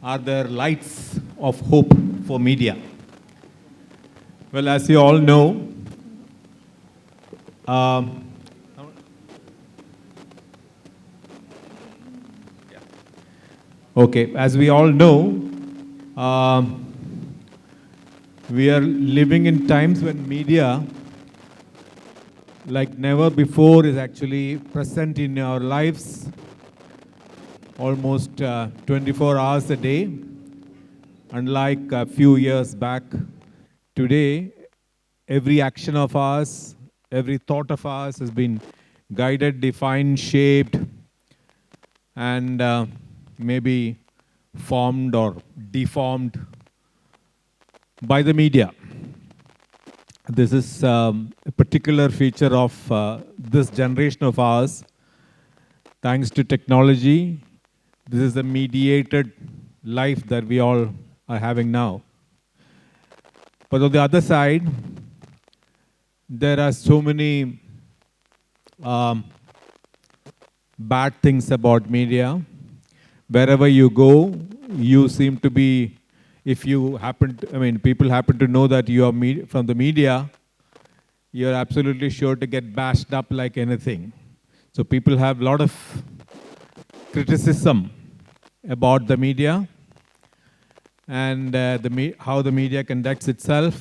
are there lights of hope for media? Well, as you all know, um, okay, as we all know, we are living in times when media, like never before, is actually present in our lives almost 24 hours a day. Unlike a few years back, today, every action of ours, every thought of ours has been guided, defined, shaped, and maybe formed or deformed by the media. This is a particular feature of this generation of ours. Thanks to technology, this is the mediated life that we all are having now. But on the other side, there are so many bad things about media. Wherever you go, you seem to be, if you happen to, people happen to know that you are from the media, you're absolutely sure to get bashed up like anything. So people have a lot of criticism about the media and how the media conducts itself.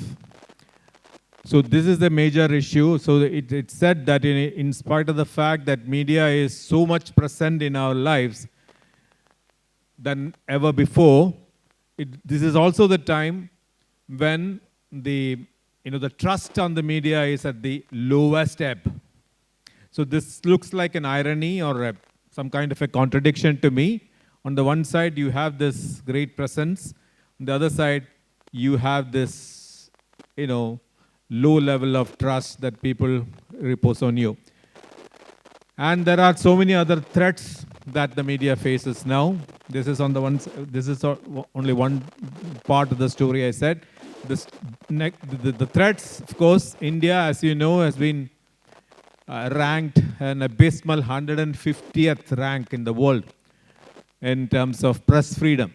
So this is the major issue. So it's said that in spite of the fact that media is so much present in our lives than ever before, this is also the time when the trust on the media is at the lowest ebb. So this looks like an irony or some kind of a contradiction to me. On the one side, you have this great presence. On the other side, you have this, low level of trust that people repose on you. And there are so many other threats that the media faces now. This is only one part of the story I said. The threats, of course, India, as you know, has been ranked an abysmal 150th rank in the world in terms of press freedom.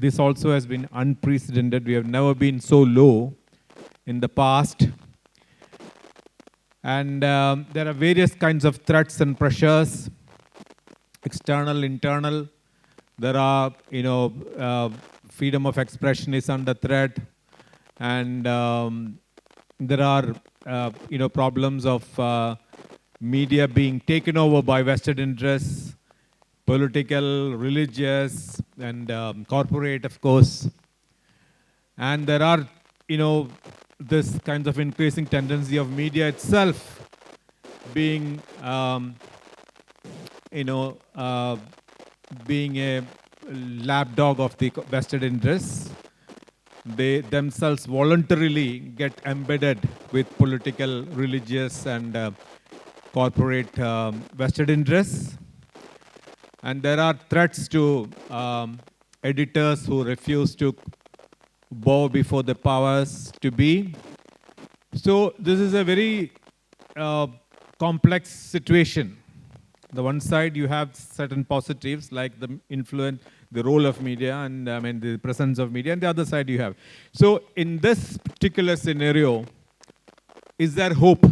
This also has been unprecedented. We have never been so low in the past. And there are various kinds of threats and pressures, external, internal. There are, freedom of expression is under threat. And there are, problems of media being taken over by vested interests, political, religious, and corporate, of course. And there are, this kind of increasing tendency of media itself being, being a lapdog of the vested interests. They themselves voluntarily get embedded with political, religious, and corporate vested interests. And there are threats to editors who refuse to bow before the powers to be. So this is a very complex situation. On the one side, you have certain positives like the influence, the role of media, and the presence of media. And the other side you have. So in this particular scenario, is there hope?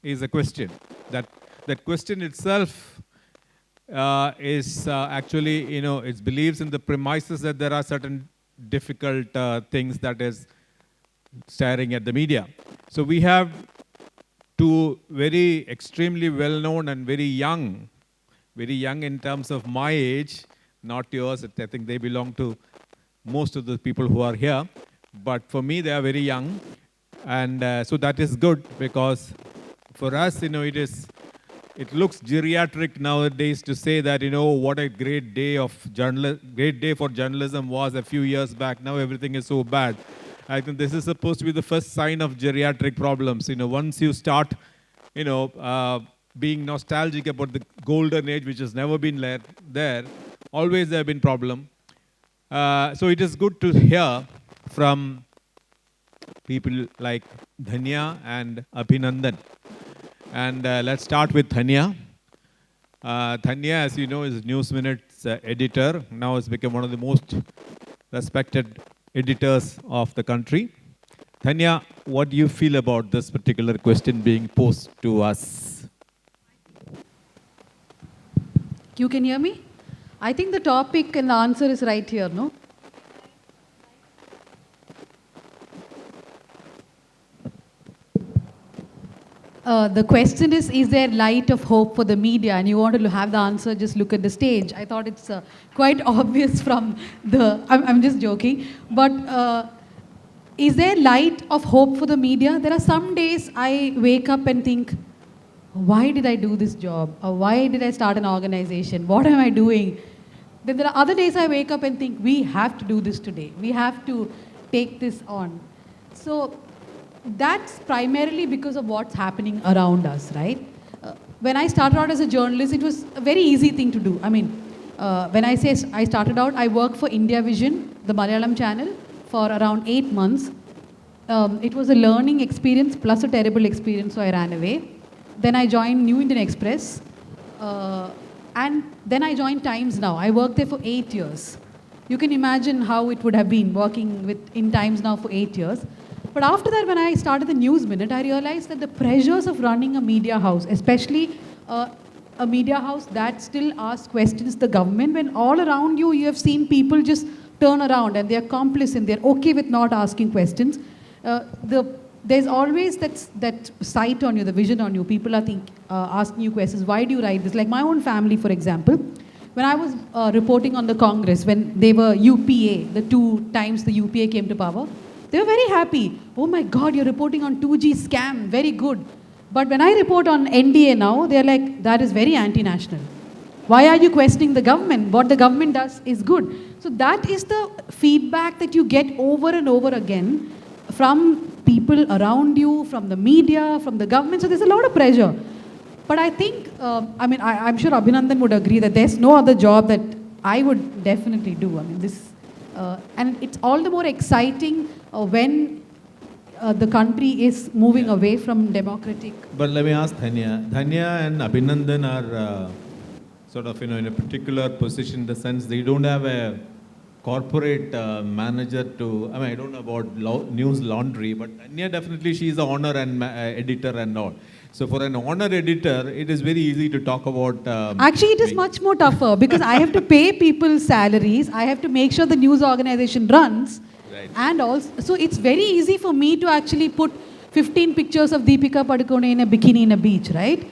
Is a question. That question itself is actually, it believes in the premises that there are certain difficult things that is staring at the media. So we have two very extremely well-known and very young in terms of my age, not yours. I think they belong to most of the people who are here. But for me, they are very young. And so that is good because for us, it looks geriatric nowadays to say that, what a great day for journalism was a few years back. Now everything is so bad. I think this is supposed to be the first sign of geriatric problems. Once you start, being nostalgic about the golden age, which has never been there, always there have been problems. So it is good to hear from people like Dhanya and Abhinandan. And let's start with Dhanya. Dhanya, as you know, is News Minutes It's an editor. Now has become one of the most respected editors of the country. Dhanya, what do you feel about this particular question being posed to us? You can hear me? I think the topic and the answer is right here, no? The question is there light of hope for the media? And you want to have the answer, just look at the stage. I thought it's quite obvious from the, I'm just joking. But is there light of hope for the media? There are some days I wake up and think, why did I do this job? Or why did I start an organization? What am I doing? Then there are other days I wake up and think, we have to do this today. We have to take this on. So that's primarily because of what's happening around us, right? When I started out as a journalist, it was a very easy thing to do. I mean, when I say I started out, I worked for India Vision, the Malayalam channel, for around 8 months. It was a learning experience plus a terrible experience, so I ran away. Then I joined New Indian Express. And then I joined Times Now. I worked there for 8 years. You can imagine how it would have been working in Times Now for 8 years. But after that, when I started the News Minute, I realized that the pressures of running a media house, especially a media house that still asks questions to the government, when all around you, you have seen people just turn around and they're complacent, they're okay with not asking questions. There's always that sight on you, the vision on you. People are asking you questions. Why do you write this? Like my own family, for example, when I was reporting on the Congress, when they were UPA, the 2 times the UPA came to power, they were very happy. Oh my God, you're reporting on 2G scam, very good. But when I report on NDA now, they're like, that is very anti-national. Why are you questioning the government? What the government does is good. So that is the feedback that you get over and over again from people around you, from the media, from the government. So there's a lot of pressure. But I think, I'm sure Abhinandan would agree that there's no other job that I would definitely do. I mean, and it's all the more exciting when the country is moving away from democratic. But let me ask Dhanya. Dhanya and Abhinandan are sort of, in a particular position in the sense they don't have a corporate manager to, I don't know about news laundry, but Dhanya definitely, she's the honor and editor and all. So for an honor editor, it is very easy to talk about... Actually, it is much more tougher because I have to pay people's salaries. I have to make sure the news organization runs. Right. And also, so it's very easy for me to actually put 15 pictures of Deepika Padukone in a bikini in a beach, right?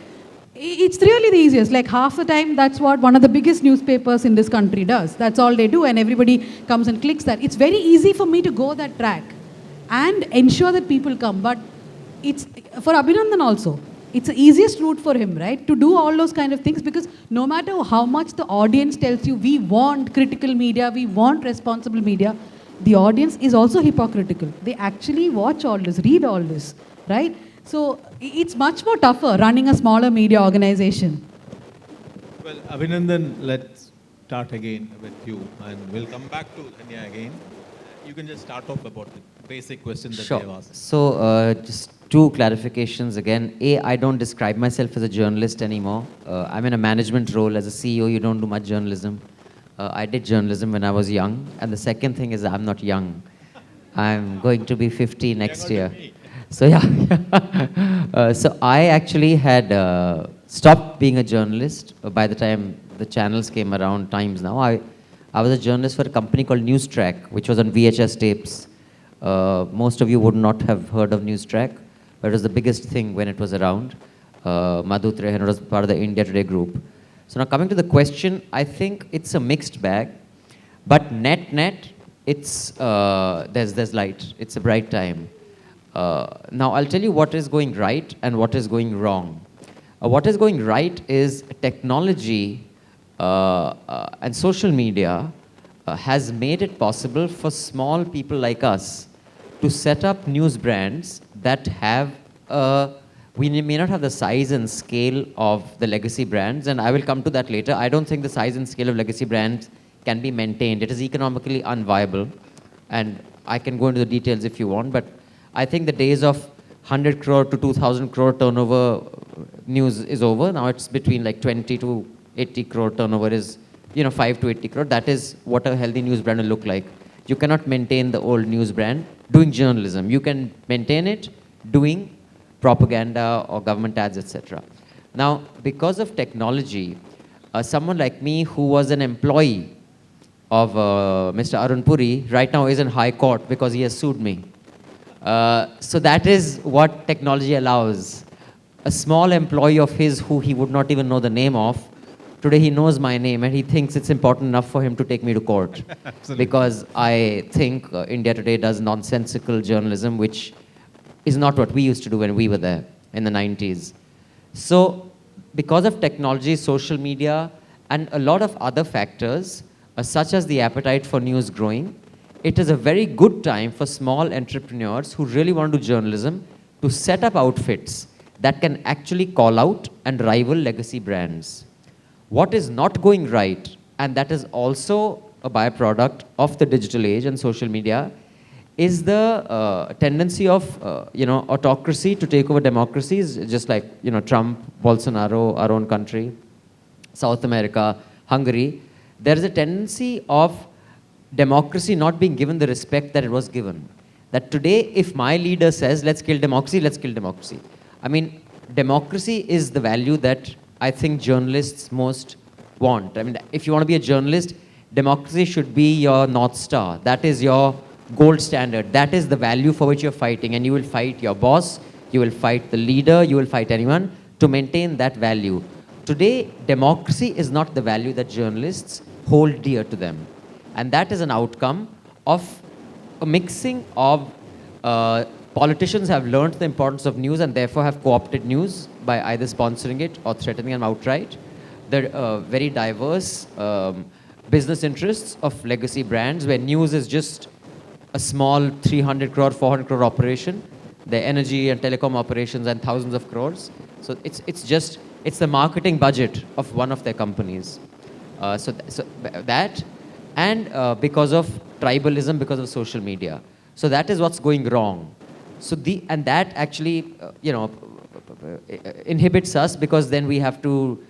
It's really the easiest. Like half the time, that's what one of the biggest newspapers in this country does. That's all they do, and everybody comes and clicks that. It's very easy for me to go that track and ensure that people come. But it's for Abhinandan also. It's the easiest route for him, right? To do all those kind of things, because no matter how much the audience tells you, we want critical media, we want responsible media, the audience is also hypocritical. They actually watch all this, read all this, right? So it's much more tougher running a smaller media organization. Well, Abhinandan, let's start again with you, and we'll come back to Dhanya again. You can just start off about the basic question that they have asked. So just 2 clarifications again. A, I don't describe myself as a journalist anymore. I'm in a management role. As a CEO, you don't do much journalism. I did journalism when I was young. And the second thing is I'm not young. I'm going to be 50 next year. So yeah. So I actually had stopped being a journalist by the time the channels came around, Times Now. I was a journalist for a company called Newstrack, which was on VHS tapes. Most of you would not have heard of Newstrack, but it was the biggest thing when it was around. Madhu Trehan was part of the India Today group. So now coming to the question, I think it's a mixed bag, but net, it's there's light. It's a bright time. Now I'll tell you what is going right and what is going wrong. What is going right is technology and social media has made it possible for small people like us to set up news brands that have, we may not have the size and scale of the legacy brands, and I will come to that later. I don't think the size and scale of legacy brands can be maintained. It is economically unviable, and I can go into the details if you want, but I think the days of 100 crore to 2,000 crore turnover news is over. Now it's between like 20 to 80 crore turnover is 5 to 80 crore. That is what a healthy news brand will look like. You cannot maintain the old news brand doing journalism. You can maintain it doing propaganda or government ads, etc. Now, because of technology, someone like me who was an employee of Mr. Arun Puri right now is in high court because he has sued me. So that is what technology allows. A small employee of his who he would not even know the name of, today he knows my name and he thinks it's important enough for him to take me to court. Because I think India today does nonsensical journalism, which is not what we used to do when we were there in the 90s. So because of technology, social media, and a lot of other factors, such as the appetite for news growing, it is a very good time for small entrepreneurs who really want to do journalism to set up outfits that can actually call out and rival legacy brands. What is not going right, and that is also a byproduct of the digital age and social media, is the tendency of autocracy to take over democracies, just like Trump, Bolsonaro, our own country, South America, Hungary. There is a tendency of democracy not being given the respect that it was given. That today, if my leader says, let's kill democracy, let's kill democracy. I mean, democracy is the value that I think journalists most want. I mean, if you want to be a journalist, democracy should be your North Star. That is your gold standard. That is the value for which you're fighting. And you will fight your boss, you will fight the leader, you will fight anyone to maintain that value. Today, democracy is not the value that journalists hold dear to them. And that is an outcome of a mixing of politicians have learned the importance of news and therefore have co-opted news by either sponsoring it or threatening them outright. The very diverse business interests of legacy brands where news is just a small 300 crore, 400 crore operation. Their energy and telecom operations and thousands of crores. So it's the marketing budget of one of their companies. So that, and because of tribalism, because of social media. So that is what's going wrong. So and that actually, inhibits us because then we have to,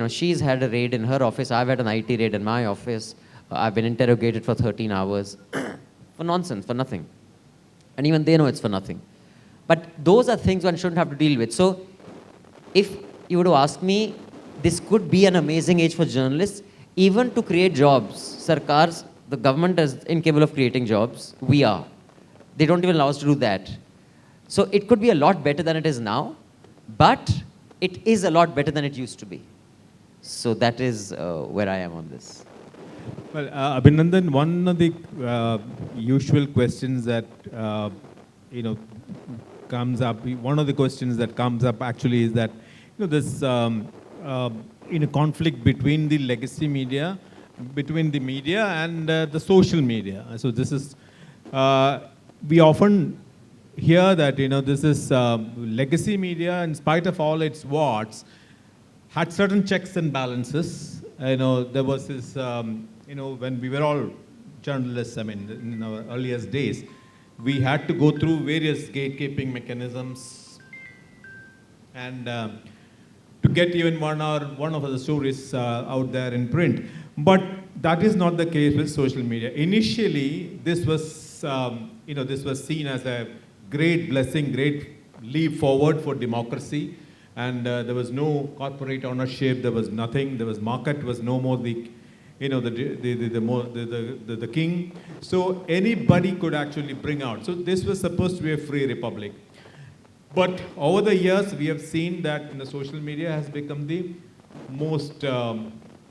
she's had a raid in her office, I've had an IT raid in my office, I've been interrogated for 13 hours for nonsense, for nothing. And even they know it's for nothing. But those are things one shouldn't have to deal with. So if you were to ask me, this could be an amazing age for journalists, even to create jobs. Sarkars, the government is incapable of creating jobs. We are. They don't even allow us to do that. So it could be a lot better than it is now, but it is a lot better than it used to be. So that is where I am on this. Well, Abhinandan, one of the usual questions that comes up, one of the questions that comes up actually is that this conflict between the legacy media, between the media and the social media. So this is we often hear that this is legacy media, in spite of all its warts, had certain checks and balances. There was this when we were all journalists, I mean, in our earliest days, we had to go through various gatekeeping mechanisms and to get even one of the stories out there in print. But that is not the case with social media. Initially, this was this was seen as a great blessing, great leap forward for democracy, and there was no corporate ownership. There was nothing. There was market. Was no more the king. So anybody could actually bring out. So this was supposed to be a free republic. But over the years, we have seen that social media has become the most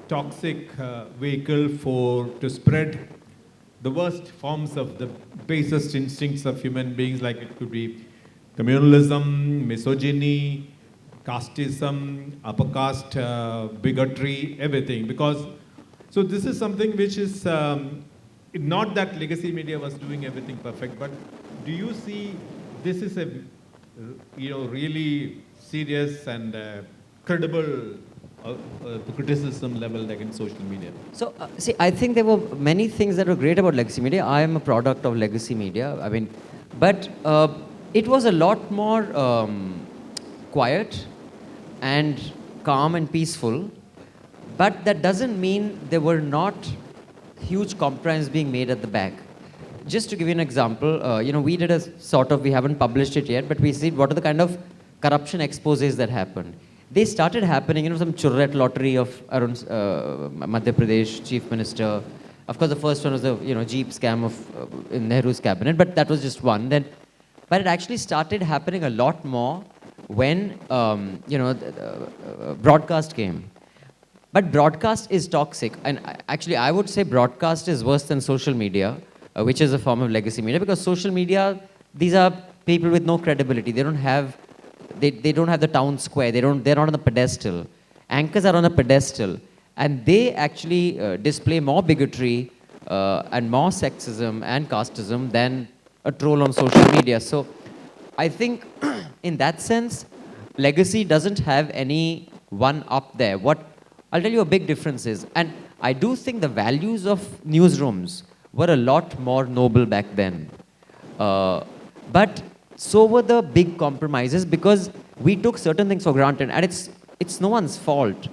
toxic vehicle to spread the worst forms of the basest instincts of human beings, like it could be communalism, misogyny, casteism, upper caste, bigotry, everything. So this is something which is, not that legacy media was doing everything perfect, but do you see this is a really serious and credible criticism level like in social media? So, see, I think there were many things that were great about legacy media. I am a product of legacy media. I mean, but it was a lot more quiet and calm and peaceful But that doesn't mean there were not huge compromises being made at the back. Just to give you an example, we did a sort of, we haven't published it yet, but we see what are the kind of corruption exposés that happened. They started happening, some churret lottery of Arun, Madhya Pradesh chief minister. Of course, the first one was the Jeep scam of in Nehru's cabinet, but that was just one. But it actually started happening a lot more when broadcast came. But broadcast is toxic, and actually, I would say broadcast is worse than social media, which is a form of legacy media, because social media, these are people with no credibility. They don't have the town square. They're not on the pedestal. Anchors are on a pedestal, and they actually display more bigotry and more sexism and casteism than a troll on social media. So I think in that sense, legacy doesn't have any one up there. What I'll tell you a big difference is, and I do think the values of newsrooms were a lot more noble back then. But so were the big compromises, because we took certain things for granted, and it's no one's fault.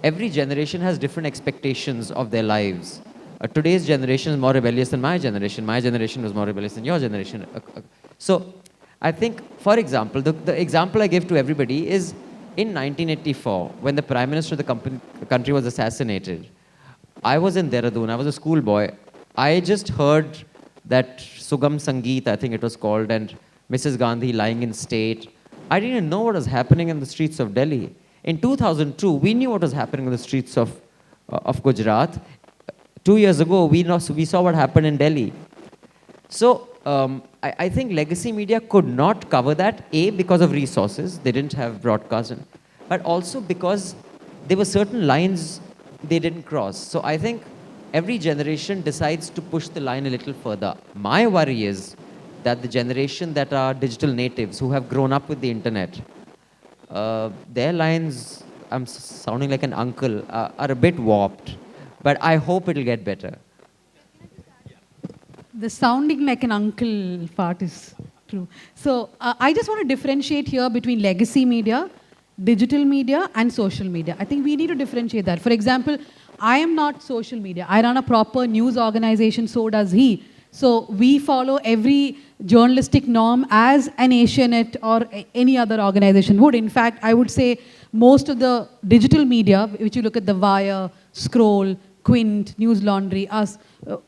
Every generation has different expectations of their lives. Today's generation is more rebellious than my generation. My generation was more rebellious than your generation. So I think, for example, the example I give to everybody is in 1984, when the Prime Minister of the country was assassinated. I was in Dehradun, I was a schoolboy. I just heard that Sugam Sangeet, I think it was called, and Mrs. Gandhi lying in state. I didn't know what was happening in the streets of Delhi. In 2002, we knew what was happening in the streets of Gujarat. 2 years ago, we saw what happened in Delhi. So I think legacy media could not cover that, A, because of resources. They didn't have broadcasting. But also because there were certain lines they didn't cross. So I think every generation decides to push the line a little further. My worry is that the generation that are digital natives, who have grown up with the internet, their lines, I'm sounding like an uncle, are a bit warped. But I hope it'll get better. The sounding like an uncle part is true. So I just want to differentiate here between legacy media, digital media, and social media. I think we need to differentiate that. For example, I am not social media. I run a proper news organization, so does he. So we follow every journalistic norm as an Asianet or any other organization would. In fact, I would say most of the digital media, which you look at The Wire, Scroll, Quint, News Laundry, us,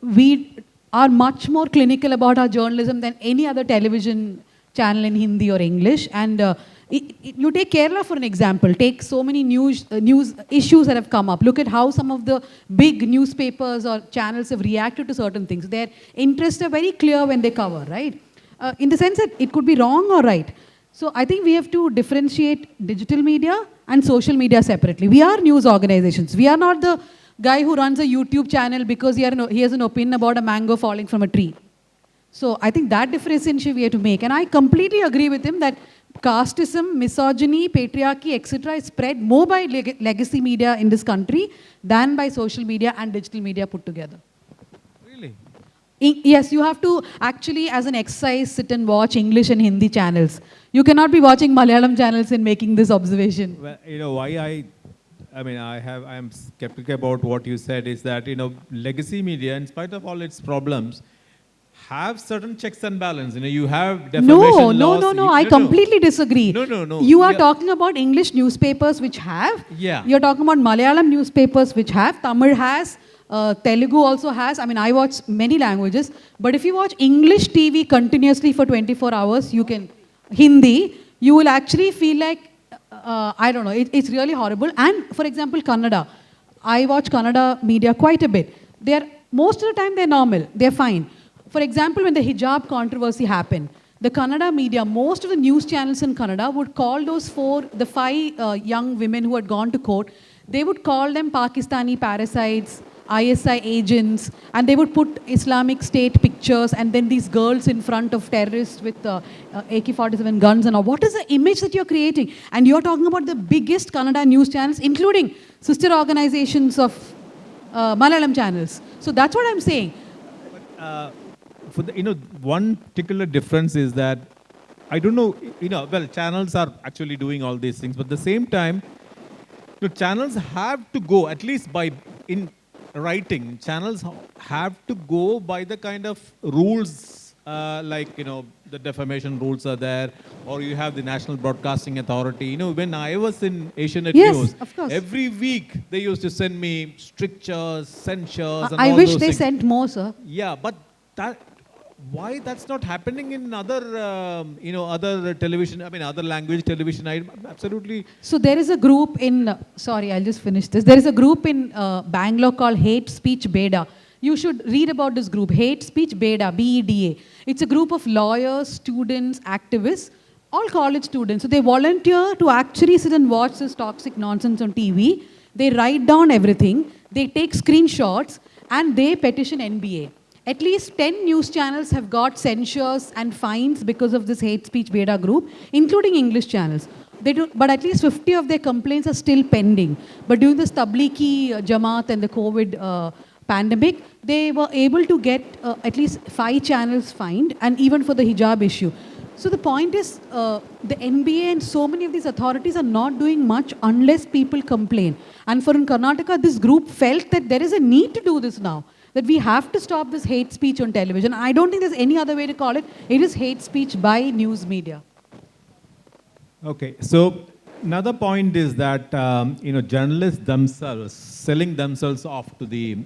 we are much more clinical about our journalism than any other television channel in Hindi or English. And you take Kerala for an example. Take so many news issues that have come up. Look at how some of the big newspapers or channels have reacted to certain things. Their interests are very clear when they cover, right? In the sense that it could be wrong or right. So I think we have to differentiate digital media and social media separately. We are news organizations. We are not the guy who runs a YouTube channel because he has an opinion about a mango falling from a tree. So I think that differentiation we have to make. And I completely agree with him that casteism, misogyny, patriarchy, etc. is spread more by legacy media in this country than by social media and digital media put together. Really? Yes, you have to actually, as an exercise, sit and watch English and Hindi channels. You cannot be watching Malayalam channels and making this observation. Well, why I am skeptical about what you said is that, legacy media, in spite of all its problems, have certain checks and balance. You have defamation laws. No. I completely disagree. No. You are talking about English newspapers which have. Yeah. You're talking about Malayalam newspapers which have. Tamil has. Telugu also has. I watch many languages. But if you watch English TV continuously for 24 hours, you can. Hindi, you will actually feel like, I don't know, it's really horrible. And for example, Kannada. I watch Kannada media quite a bit. Most of the time they're normal. They're fine. For example, when the hijab controversy happened, the Kannada media, most of the news channels in Kannada would call the 5 young women who had gone to court, they would call them Pakistani parasites, ISI agents, and they would put Islamic State pictures and then these girls in front of terrorists with AK-47 guns and all. What is the image that you're creating? And you're talking about the biggest Kannada news channels, including sister organizations of Malayalam channels. So that's what I'm saying. One particular difference is that I don't know, channels are actually doing all these things, but at the same time, The channels have to go, at least by in writing, channels have to go by the kind of rules, like, the defamation rules are there, or you have the National Broadcasting Authority. When I was in Asianet Yes, News, of course. every week they used to send me strictures, censures, and I all wish those they things. sent more, sir. Yeah, but why that's not happening in other, other television, other language television? I'm absolutely. So there is a group in, sorry, I'll just finish this. There is a group in Bangalore called Hate Speech Beda. You should read about this group, Hate Speech Beda, BEDA. It's a group of lawyers, students, activists, all college students. So they volunteer to actually sit and watch this toxic nonsense on TV. They write down everything, they take screenshots, and they petition NBA. At least 10 news channels have got censures and fines because of this hate speech beta group, including English channels. They do, but at least 50 of their complaints are still pending. But during this Tablighi Jamaat and the COVID pandemic, they were able to get at least 5 channels fined, and even for the hijab issue. So the point is, the NBA and so many of these authorities are not doing much unless people complain. And for in Karnataka, this group felt that there is a need to do this now, that we have to stop this hate speech on television. I don't think there's any other way to call it. It is hate speech by news media. Okay, so another point is that journalists themselves selling themselves off to the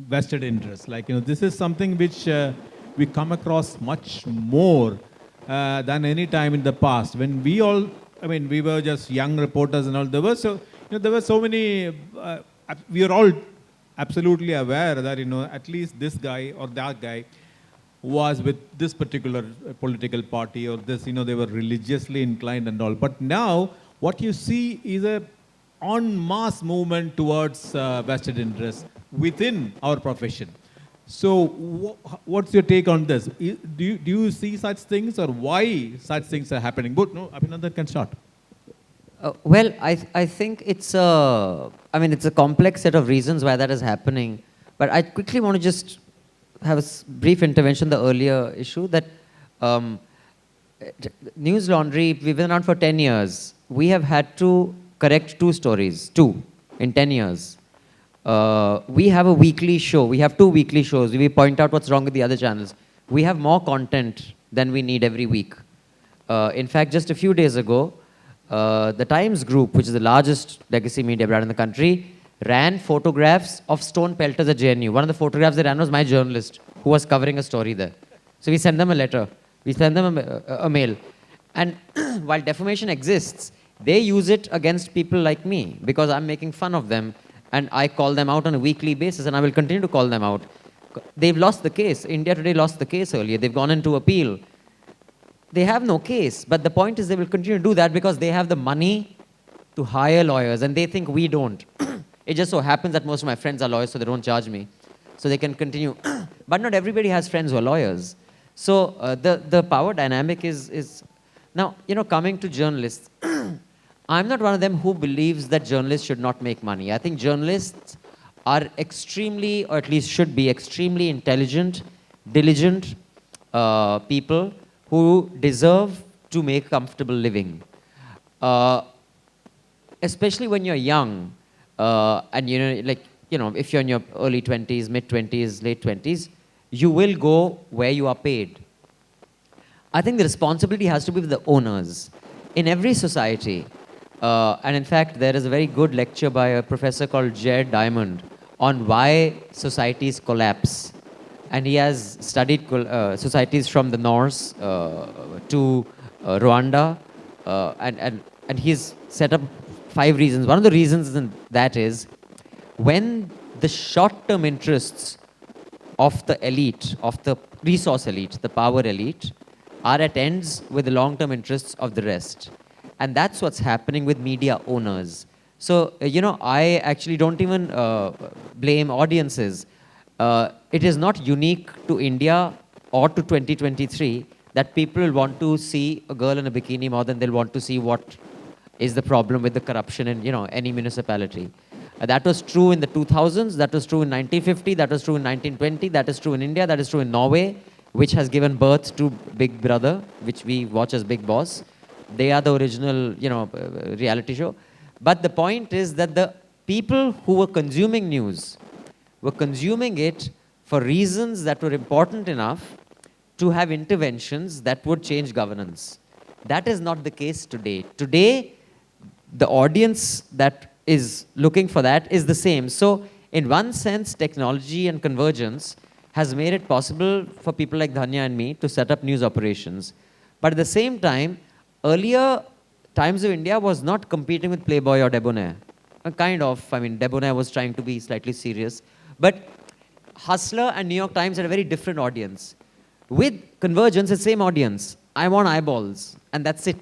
vested interests. Like, this is something which we come across much more than any time in the past. When we all, we were just young reporters and all. There were so many. We are all absolutely aware that at least this guy or that guy was with this particular political party, or this, they were religiously inclined and all. But now what you see is a en masse movement towards vested interests within our profession. So what's your take on this? Do you see such things, or why such things are happening? But no, Abhinandan can start. Well, I think it's a complex set of reasons why that is happening. But I quickly want to just have a brief intervention, the earlier issue that News Laundry, we've been around for 10 years. We have had to correct 2 stories, 2 in 10 years. We have a weekly show. We have 2 weekly shows. We point out what's wrong with the other channels. We have more content than we need every week. In fact, just a few days ago, the Times Group, which is the largest legacy media brand in the country, ran photographs of stone pelters at JNU. One of the photographs they ran was my journalist who was covering a story there. So we sent them a letter. We sent them a mail. And while defamation exists, they use it against people like me because I'm making fun of them, and I call them out on a weekly basis, and I will continue to call them out. They've lost the case. India Today lost the case earlier. They've gone into appeal. They have no case, but the point is they will continue to do that because they have the money to hire lawyers, and they think we don't. It just so happens that most of my friends are lawyers, so they don't charge me. So they can continue. But not everybody has friends who are lawyers. So the power dynamic is... Now, coming to journalists, I'm not one of them who believes that journalists should not make money. I think journalists are extremely, or at least should be, extremely intelligent, diligent people who deserve to make a comfortable living. Especially when you're young, and if you're in your early 20s, mid 20s, late 20s, you will go where you are paid. I think the responsibility has to be with the owners. In every society, and in fact, there is a very good lecture by a professor called Jared Diamond on why societies collapse. And he has studied societies from the Norse to Rwanda, and he's set up 5 reasons. One of the reasons that is when the short-term interests of the elite, of the resource elite, the power elite, are at ends with the long-term interests of the rest. And that's what's happening with media owners. So, I actually don't even blame audiences. It is not unique to India or to 2023 that people will want to see a girl in a bikini more than they'll want to see what is the problem with the corruption in any municipality. That was true in the 2000s, that was true in 1950, that was true in 1920, that is true in India, that is true in Norway, which has given birth to Big Brother, which we watch as Big Boss. They are the original, reality show. But the point is that the people who were consuming news were consuming it for reasons that were important enough to have interventions that would change governance. That is not the case today. Today, the audience that is looking for that is the same. So, in one sense, technology and convergence has made it possible for people like Dhanya and me to set up news operations. But at the same time, earlier, Times of India was not competing with Playboy or Debonair. Kind of, I mean, Debonair was trying to be slightly serious. But Hustler and New York Times had a very different audience. With convergence, it's the same audience. I want eyeballs, and that's it.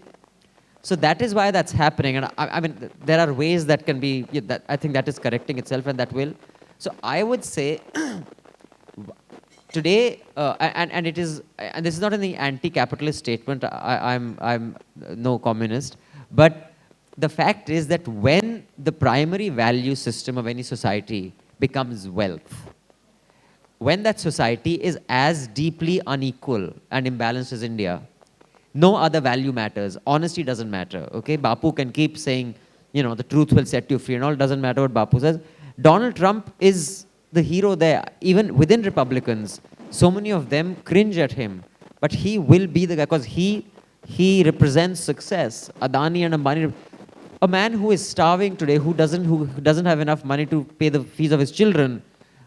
So that is why that's happening. And I mean, there are ways that can be, that I think that is correcting itself, and that will. So I would say, today, and it is, and this is not any anti-capitalist statement, I'm no communist, but the fact is that when the primary value system of any society becomes wealth, when that society is as deeply unequal and imbalanced as India, no other value matters. Honesty doesn't matter, okay? Bapu can keep saying, you know, the truth will set you free and all, doesn't matter what Bapu says. Donald Trump is the hero there. Even within Republicans, so many of them cringe at him, but he will be the guy because he represents success. Adani and Ambani, a man who is starving today, who doesn't have enough money to pay the fees of his children,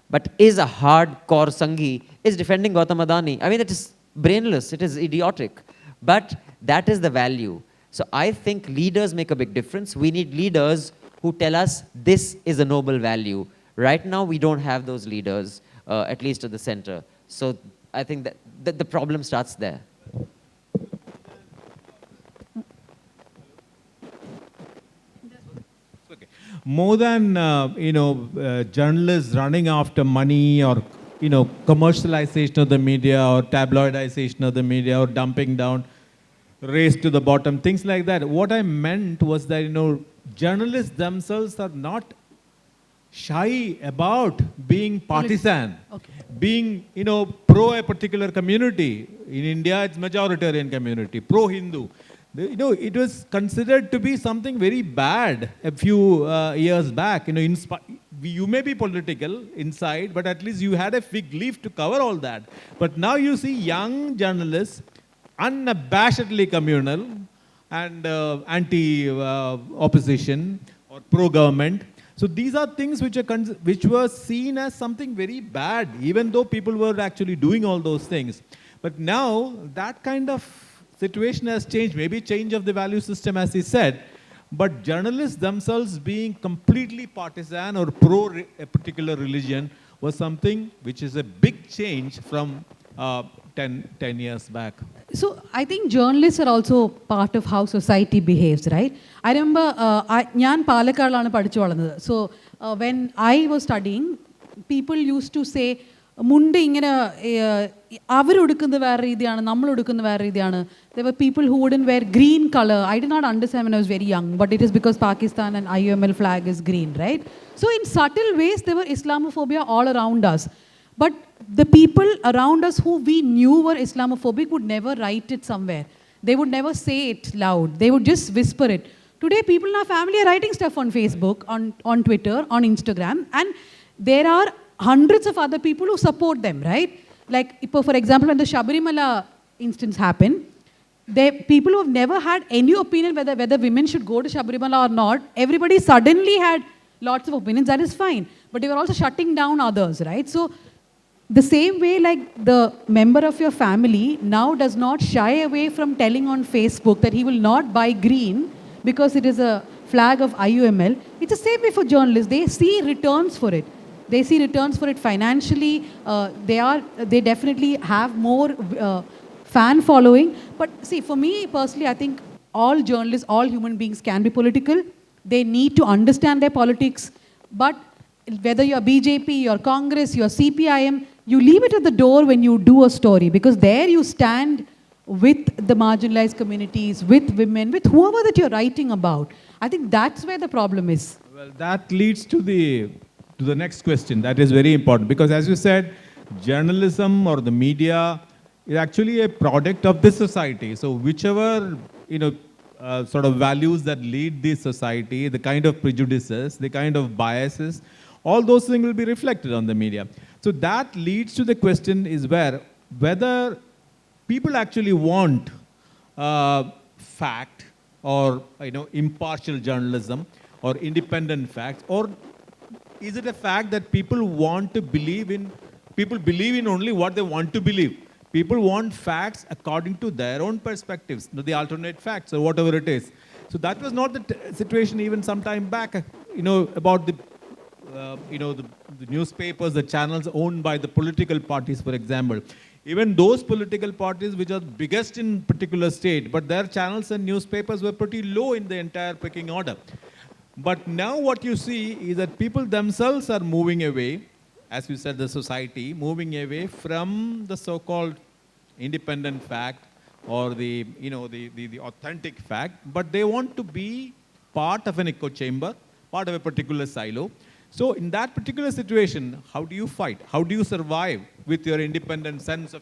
but is a hardcore Sanghi, is defending Gautam Adani. I mean, it is brainless, it is idiotic. But that is the value. So I think leaders make a big difference. We need leaders who tell us this is a noble value. Right now, we don't have those leaders, at least at the center. So I think that the problem starts there. More than journalists running after money or commercialization of the media or tabloidization of the media or dumping down, race to the bottom, things like that. What I meant was that journalists themselves are not shy about being partisan, being pro a particular community. In India, it's majoritarian community, pro-Hindu. It was considered to be something very bad a few years back. You may be political inside, but at least you had a fig leaf to cover all that. But now you see young journalists, unabashedly communal and anti-opposition or pro-government. So these are things which were seen as something very bad, even though people were actually doing all those things. But now that kind of situation has changed, maybe change of the value system as he said, but journalists themselves being completely partisan or pro a particular religion was something which is a big change from 10 years back. So I think journalists are also part of how society behaves, right? I remember ഞാൻ പാലക്കാടിലാണ് പഠിച്ചു വളർന്നത്. So when I was studying, people used to say, മുണ്ട് ഇങ്ങനെ അവരെടുക്കുന്നത് വേറെ രീതിയാണ്, നമ്മളെടുക്കുന്നത് വേറെ രീതിയാണ്. There were people who wouldn't wear green color. I did not understand when I was very young, but it is because Pakistan and IUML flag is green, right? So in subtle ways, there were Islamophobia all around us. But the people around us who we knew were Islamophobic would never write it somewhere. They would never say it loud. They would just whisper it. Today, people in our family are writing stuff on Facebook, on Twitter, on Instagram, and there are hundreds of other people who support them, right? Like, for example, when the Shabarimala instance happened, people who have never had any opinion whether women should go to Shabarimala or not, everybody suddenly had lots of opinions. That is fine. But they were also shutting down others, right? So the same way, like the member of your family now does not shy away from telling on Facebook that he will not buy green because it is a flag of IUML. It's the same way for journalists. They see returns for it. They see returns for it financially. They definitely have more fan following. But see, for me personally, I think all journalists, all human beings can be political. They need to understand their politics. But whether you're BJP, you're Congress, you're CPIM, you leave it at the door when you do a story, because there you stand with the marginalized communities, with women, with whoever that you're writing about. I think that's where the problem is. Well, that leads to the next question. That is very important, because as you said, journalism or the media is actually a product of this society. So whichever sort of values that lead the society, the kind of prejudices, the kind of biases, all those things will be reflected on the media. So that leads to the question is whether people actually want fact or impartial journalism or independent facts, or is it a fact that people believe in only what they want to believe? People want facts according to their own perspectives, the alternate facts or whatever it is. So that was not the situation even some time back, about the newspapers, the channels owned by the political parties, for example. Even those political parties which are biggest in particular state, but their channels and newspapers were pretty low in the entire pecking order. But now what you see is that people themselves are moving away, as you said, the society, moving away from the so-called independent fact or the authentic fact, but they want to be part of an echo chamber, part of a particular silo. So in that particular situation, how do you fight? How do you survive with your sense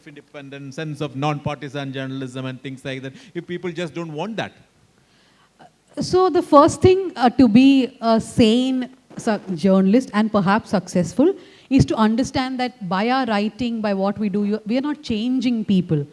of non-partisan journalism and things like that, if people just don't want that? So the first thing to be a sane journalist and perhaps successful is to understand that by our writing, by what we do, we are not changing people.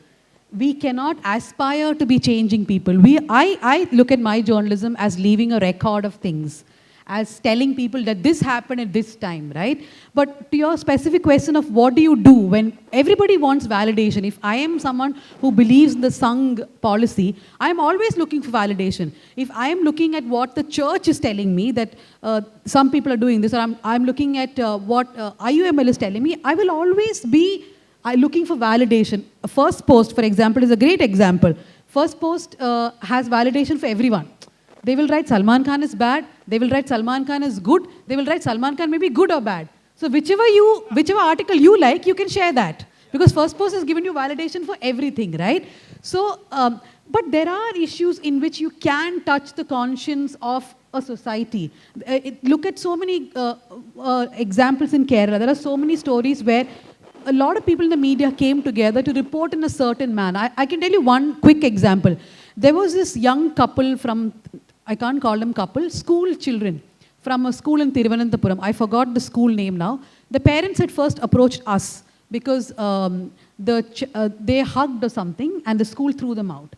We cannot aspire to be changing people. I look at my journalism as leaving a record of things, as telling people that this happened at this time, right? But to your specific question of what do you do when everybody wants validation, if I am someone who believes in the Sangh policy, I'm always looking for validation. If I am looking at what the church is telling me, that some people are doing this, or I'm looking at what IUML is telling me, I will always be looking for validation. First Post, for example, is a great example. First Post has validation for everyone. They will write Salman Khan is bad, they will write Salman Khan is good, they will write Salman Khan may be good or bad. So whichever article you like, you can share that. Because First Post has given you validation for everything, right? So, but there are issues in which you can touch the conscience of a society. Look at so many examples in Kerala. There are so many stories where a lot of people in the media came together to report in a certain manner. I can tell you one quick example. There was this young couple from, I can't call them couple, school children from a school in Thiruvananthapuram. I forgot the school name now. The parents had first approached us because they hugged or something and the school threw them out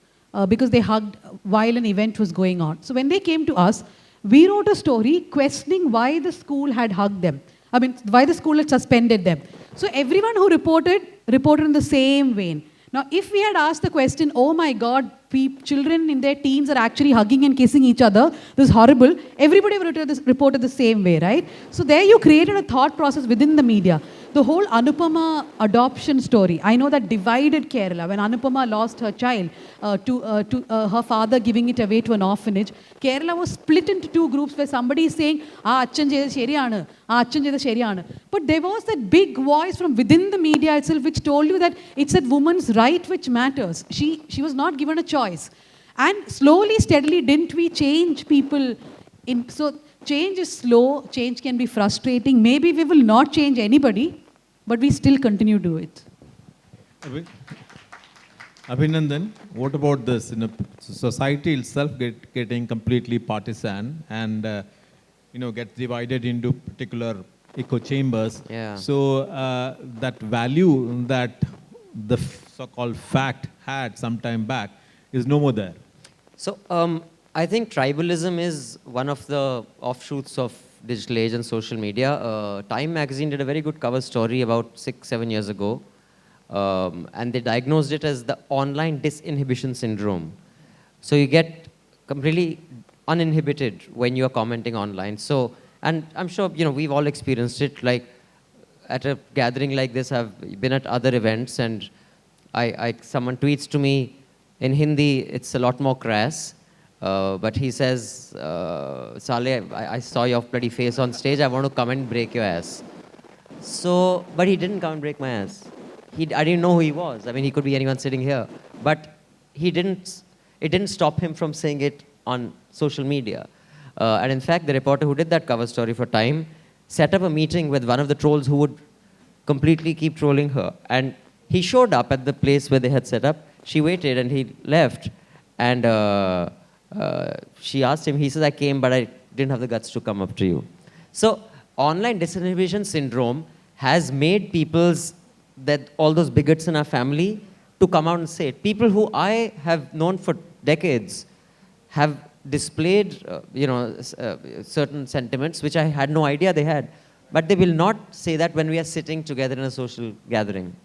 because they hugged while an event was going on. So when they came to us, we wrote a story questioning why the school had hugged them. I mean, why the school had suspended them. So everyone who reported in the same vein. Now, if we had asked the question, oh my God, children in their teens are actually hugging and kissing each other, this is horrible, everybody would have reported the same way, right? So there you created a thought process within the media. The whole Anupama adoption story, I know that divided Kerala. When Anupama lost her child to her father giving it away to an orphanage, Kerala was split into two groups where somebody is saying, achchan cheythu sheriyanu, achchan cheythu sheriyanu. But there was that big voice from within the media itself which told you that it's that woman's right which matters. She was not given a choice. And slowly, steadily, didn't we change people? So change is slow, change can be frustrating. Maybe we will not change anybody, but we still continue to do it. Abhinandan, what about this? Society itself getting completely partisan and gets divided into particular echo chambers. Yeah. So that value that the so-called fact had some time back is no more there. So I think tribalism is one of the offshoots of digital age and social media. Time magazine did a very good cover story about 6-7 years ago. And they diagnosed it as the online disinhibition syndrome. So you get completely uninhibited when you are commenting online. So, and I'm sure, we've all experienced it, like at a gathering like this, I've been at other events and someone tweets to me in Hindi, it's a lot more crass. But he says, Saleh, I saw your bloody face on stage. I want to come and break your ass. So, but he didn't come and break my ass. I didn't know who he was. I mean, he could be anyone sitting here. But it didn't stop him from saying it on social media. And in fact, the reporter who did that cover story for Time set up a meeting with one of the trolls who would completely keep trolling her. And he showed up at the place where they had set up. She waited and he left. And She asked him, he says, I came, but I didn't have the guts to come up to you. So online disinhibition syndrome has made that all those bigots in our family to come out and say it. People who I have known for decades have displayed, certain sentiments which I had no idea they had. But they will not say that when we are sitting together in a social gathering.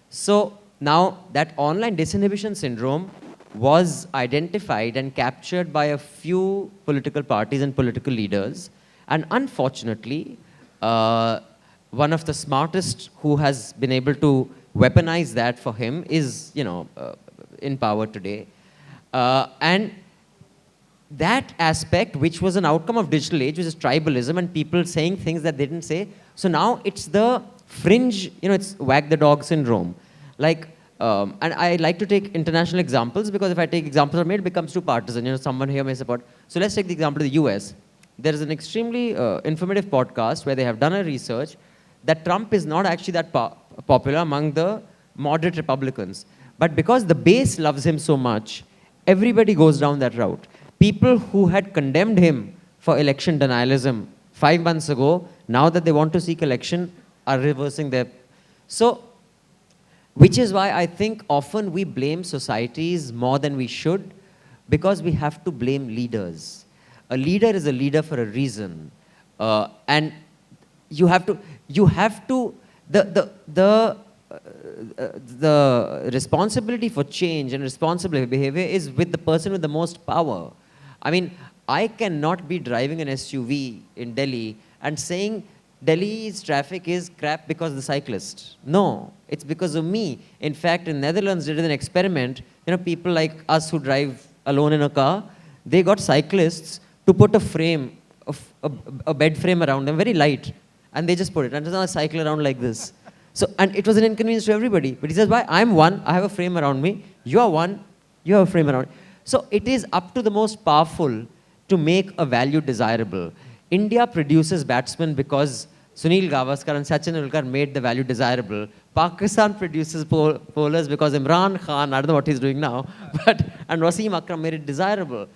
So now that online disinhibition syndrome was identified and captured by a few political parties and political leaders. And unfortunately, one of the smartest who has been able to weaponize that for him is, in power today. And that aspect, which was an outcome of digital age, which is tribalism and people saying things that they didn't say. So now it's the fringe, it's wag the dog syndrome. And I like to take international examples because if I take examples from it, it becomes too partisan. Someone here may support. So let's take the example of the US. There is an extremely informative podcast where they have done a research that Trump is not actually that popular among the moderate Republicans. But because the base loves him so much, everybody goes down that route. People who had condemned him for election denialism 5 months ago, now that they want to seek election, are reversing their... So, which is why I think often we blame societies more than we should, because we have to blame leaders. A leader is a leader for a reason. And you have to, the responsibility for change and responsible behavior is with the person with the most power. I mean, I cannot be driving an SUV in Delhi and saying Delhi's traffic is crap because of the cyclist. No, it's because of me. In fact, in Netherlands, they did an experiment. People like us who drive alone in a car, they got cyclists to put a frame, a bed frame around them, very light, and they just put it. And it's not a cycle around like this. So, and it was an inconvenience to everybody. But he says, why? I'm one, I have a frame around me. You are one, you have a frame around. So it is up to the most powerful to make a value desirable. India produces batsmen because Sunil Gavaskar and Sachin Tendulkar made the value desirable. Pakistan produces bowlers because Imran Khan, I don't know what he's doing now, and Wasim Akram made it desirable.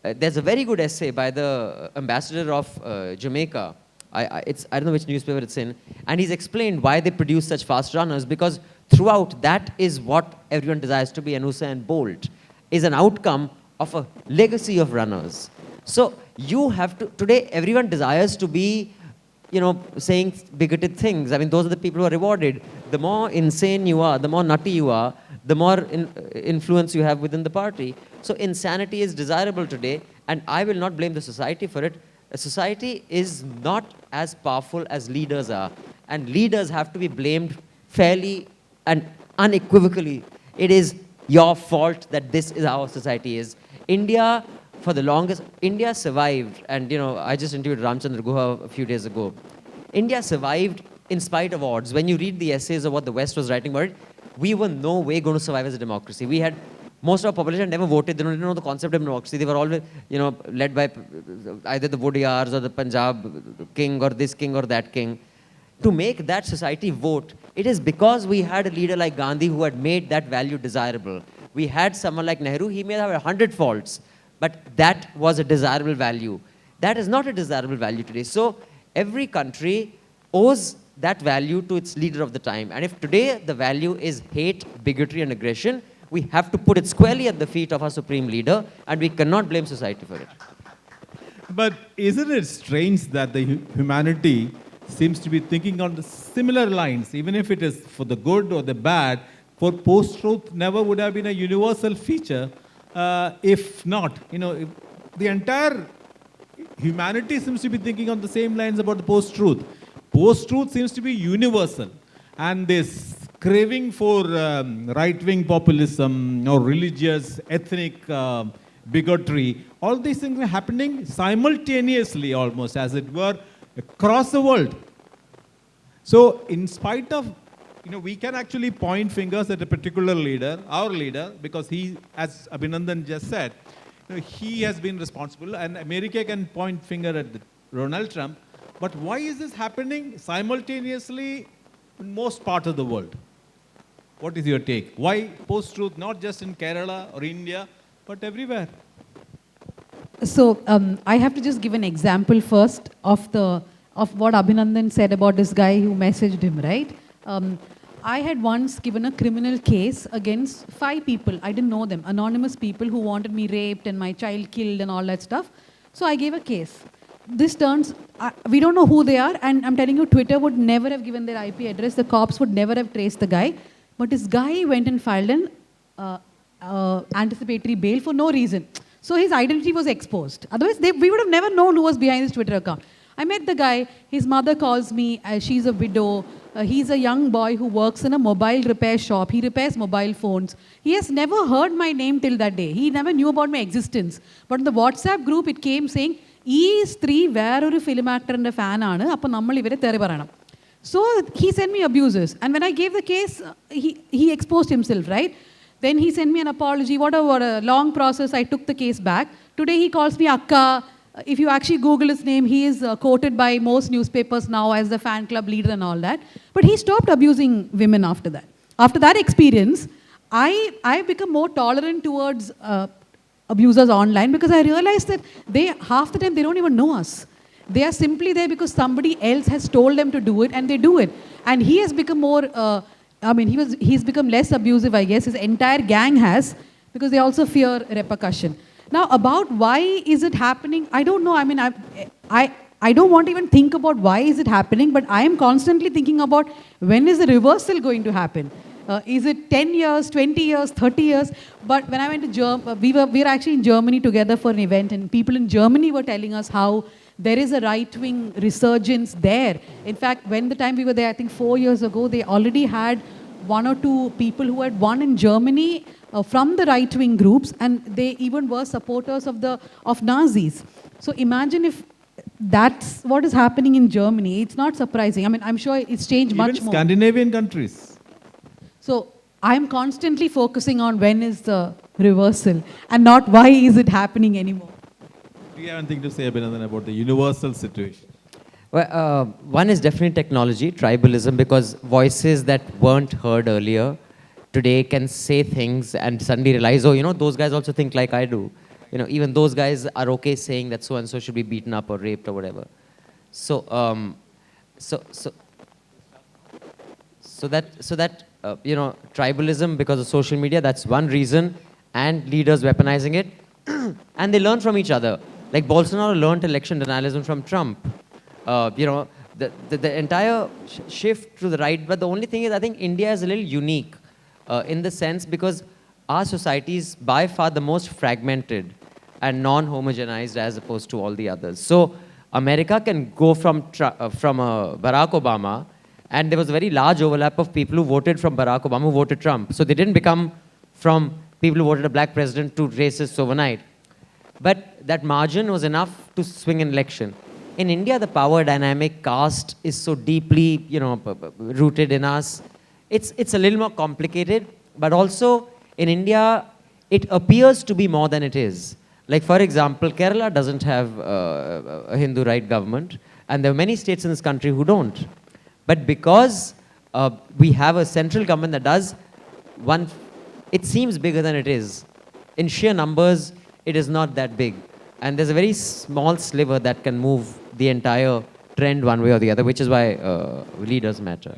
There's a very good essay by the ambassador of Jamaica. I don't know which newspaper it's in. And he's explained why they produce such fast runners, because throughout that is what everyone desires to be. And Usain Bolt is an outcome of a legacy of runners. So you have to, today everyone desires to be, saying bigoted things. I mean, those are the people who are rewarded. The more insane you are, the more nutty you are, the more influence you have within the party. So insanity is desirable today, and I will not blame the society for it. A society is not as powerful as leaders are, and leaders have to be blamed fairly and unequivocally. It is your fault that this is how society is. India, for the longest, India survived, and I just interviewed Ramchandra Guha a few days ago. India survived in spite of odds. When you read the essays of what the West was writing about it, we were no way going to survive as a democracy. We had, most of our population never voted. They didn't know the concept of democracy. They were always, led by either the Vodiyars or the Punjab king or this king or that king. To make that society vote, it is because we had a leader like Gandhi who had made that value desirable. We had someone like Nehru. He may have 100 faults, but that was a desirable value. That is not a desirable value today. So every country owes that value to its leader of the time. And if today the value is hate, bigotry, and aggression, we have to put it squarely at the feet of our supreme leader, and we cannot blame society for it. But isn't it strange that the humanity seems to be thinking on the similar lines, even if it is for the good or the bad? For post-truth never would have been a universal feature if not. If the entire humanity seems to be thinking on the same lines about the post-truth. Post-truth seems to be universal. And this craving for right-wing populism or religious, ethnic bigotry, all these things are happening simultaneously almost, as it were, across the world. So in spite of, we can actually point fingers at a particular leader, our leader, because he, as Abhinandan just said, he has been responsible, and America can point finger at Donald Trump. But why is this happening simultaneously in most parts of the world? What is your take? Why post-truth, not just in Kerala or India, but everywhere? So I have to just give an example first of what Abhinandan said about this guy who messaged him, right? I had once given a criminal case against 5 people. I didn't know them, anonymous people who wanted me raped and my child killed and all that stuff. So I gave a case. This turns, we don't know who they are, and I'm telling you, Twitter would never have given their IP address. The cops would never have traced the guy. But this guy went and filed an anticipatory bail for no reason. So his identity was exposed. Otherwise, we would have never known who was behind his Twitter account. I met the guy. His mother calls me. She's a widow. He's a young boy who works in a mobile repair shop. He repairs mobile phones. He has never heard my name till that day. He never knew about my existence. But in the WhatsApp group, it came saying, "Ee stree വേറൊരു film actor ന്റെ fan ആണ്. അപ്പോൾ നമ്മൾ ഇവരെ തെറി പറയണം." So he sent me abuses. And when I gave the case, he exposed himself, right? Then he sent me an apology. What a long process. I took the case back. Today he calls me Akka. If you actually Google his name, he is quoted by most newspapers now as the fan club leader and all that. But he stopped abusing women after that. After that experience, I become more tolerant towards abusers online because I realized that half the time they don't even know us. They are simply there because somebody else has told them to do it and they do it. And he has become more, he's become less abusive, I guess. His entire gang has, because they also fear repercussion. Now, about why is it happening, I don't know. I mean, I don't want to even think about why is it happening, but I am constantly thinking about when is the reversal going to happen. Is it 10 years, 20 years, 30 years? But when I went to Germany, we were actually in Germany together for an event, and people in Germany were telling us how there is a right-wing resurgence there. In fact, when the time we were there, I think 4 years ago, they already had 1 or 2 people who had won in Germany from the right-wing groups, and they even were supporters of Nazis. So imagine if that's what is happening in Germany. It's not surprising. I mean, I'm sure it's changed Even much more. Scandinavian countries. So I'm constantly focusing on when is the reversal and not why is it happening anymore. Do you have anything to say, Abhinandan, about the universal situation? Well, one is definitely technology, tribalism, because voices that weren't heard earlier today can say things and suddenly realize, oh, those guys also think like I do. Even those guys are okay saying that so-and-so should be beaten up or raped or whatever. So that tribalism because of social media, that's one reason, and leaders weaponizing it. And they learn from each other. Like Bolsonaro learned election denialism from Trump. The entire shift to the right. But the only thing is, I think India is a little unique in the sense because our society is by far the most fragmented and non-homogenized as opposed to all the others. So America can go from Barack Obama, and there was a very large overlap of people who voted from Barack Obama who voted Trump. So they didn't become from people who voted a black president to racists overnight. But that margin was enough to swing an election. In India, the power dynamic, caste is so deeply, rooted in us. It's a little more complicated, but also in India, it appears to be more than it is. Like, for example, Kerala doesn't have a Hindu right government, and there are many states in this country who don't. But because we have a central government that does, it seems bigger than it is. In sheer numbers, it is not that big. And there's a very small sliver that can move the entire trend one way or the other, which is why leaders matter.